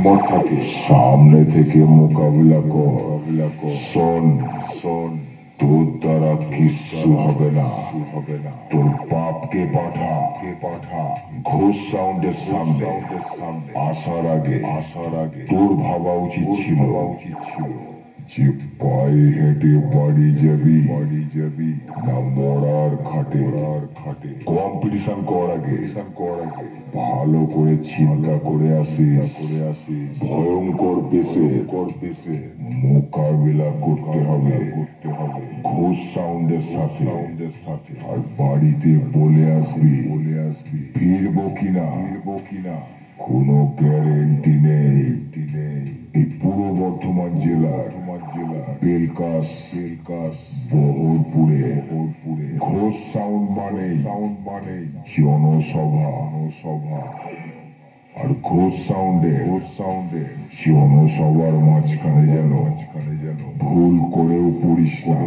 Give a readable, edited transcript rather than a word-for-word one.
থাকে সামনে থেকে মোকাবিলা কর। শোন তোর দ্বারা কিচ্ছু হবে না। তোর বাপকে পাঠা ঘোষ সাউন্ডের সামনে আসার আগে তোর ভাবা উচিত ছিল যে পায়ে হেঁটে বাড়ি যাবি না মরার খাটে। কম্পিটিশন কর আগে ভালো করে চিন্তা করে আসিস। ভয়ঙ্কর পেশে মোকাবিলা করতে হবে ঘোষ সাউন্ডের সাথে। আর বাড়িতে বলে আসবি ফিরবো কিনা কোনো গ্যারেন্টি নেই। এই পূর্ব বর্ধমান জেলার বেলকাস বহরপুরে ঘোষ সাউন্ড মানে জনসভা। আর ঘোষ সাউন্ডে জনসভার মাঝখানে যেন ভুল করেও পড়িস না।